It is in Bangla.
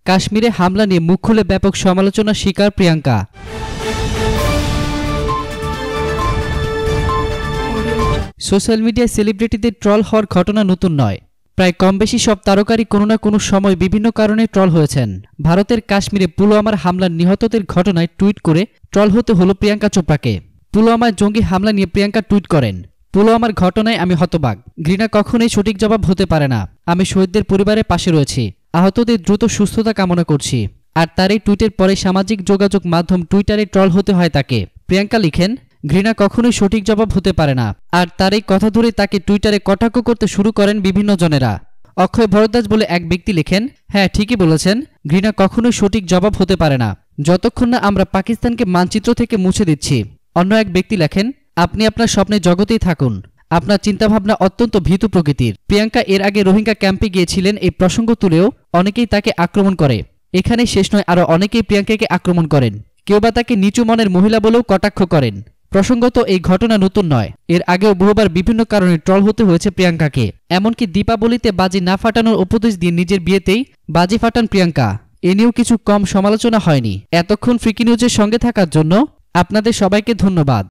কাশ্মীরে হামলা নিয়ে মুখ খুলে ব্যাপক সমালোচনার শিকার প্রিয়াঙ্কা। সোশ্যাল মিডিয়ায় সেলিব্রিটিদের ট্রল হওয়ার ঘটনা নতুন নয়। প্রায় কম বেশি সব তারকারই কোনো না কোনো সময় বিভিন্ন কারণে ট্রল হয়েছেন। ভারতের কাশ্মীরে পুলওয়ামার হামলার নিহতদের ঘটনায় টুইট করে ট্রল হতে হলো প্রিয়াঙ্কা চোপড়াকে। পুলওয়ামায় জঙ্গি হামলা নিয়ে প্রিয়াঙ্কা টুইট করেন, পুলওয়ামার ঘটনায় আমি হতবাক। ঘৃণা কখনোই সঠিক জবাব হতে পারে না। আমি শহীদদের পরিবারের পাশে রয়েছি, আহতদের দ্রুত সুস্থতা কামনা করছি। আর তার এই টুইটের পরে সামাজিক যোগাযোগ মাধ্যম টুইটারে ট্রল হতে হয় তাকে। প্রিয়াঙ্কা লিখেন, ঘৃণা কখনোই সঠিক জবাব হতে পারে না। আর তার এই কথা ধরে তাকে টুইটারে কটাক্ষ করতে শুরু করেন বিভিন্ন জনেরা। অক্ষয় ভরদ্বাজ বলে এক ব্যক্তি লেখেন, হ্যাঁ ঠিকই বলেছেন, ঘৃণা কখনোই সঠিক জবাব হতে পারে না, যতক্ষণ না আমরা পাকিস্তানকে মানচিত্র থেকে মুছে দিচ্ছি। অন্য এক ব্যক্তি লেখেন, আপনি আপনার স্বপ্নের জগতেই থাকুন, আপনার চিন্তাভাবনা অত্যন্ত ভীতু প্রকৃতির। প্রিয়াঙ্কা এর আগে রোহিঙ্গা ক্যাম্পে গিয়েছিলেন। এই প্রসঙ্গ তুলেও অনেকেই তাকে আক্রমণ করে। এখানেই শেষ নয়, আরও অনেকেই প্রিয়াঙ্কাকে আক্রমণ করেন। কেউ বা তাকে নিচু মনের মহিলা বলেও কটাক্ষ করেন। প্রসঙ্গত এই ঘটনা নতুন নয়, এর আগেও বহুবার বিভিন্ন কারণে ট্রল হতে হয়েছে প্রিয়াঙ্কাকে। এমনকি দীপাবলিতে বাজি না ফাটানোর উপদেশ দিয়ে নিজের বিয়েতেই বাজি ফাটান প্রিয়াঙ্কা। এ নিয়েও কিছু কম সমালোচনা হয়নি। এতক্ষণ ফ্রিকি নিউজের সঙ্গে থাকার জন্য আপনাদের সবাইকে ধন্যবাদ।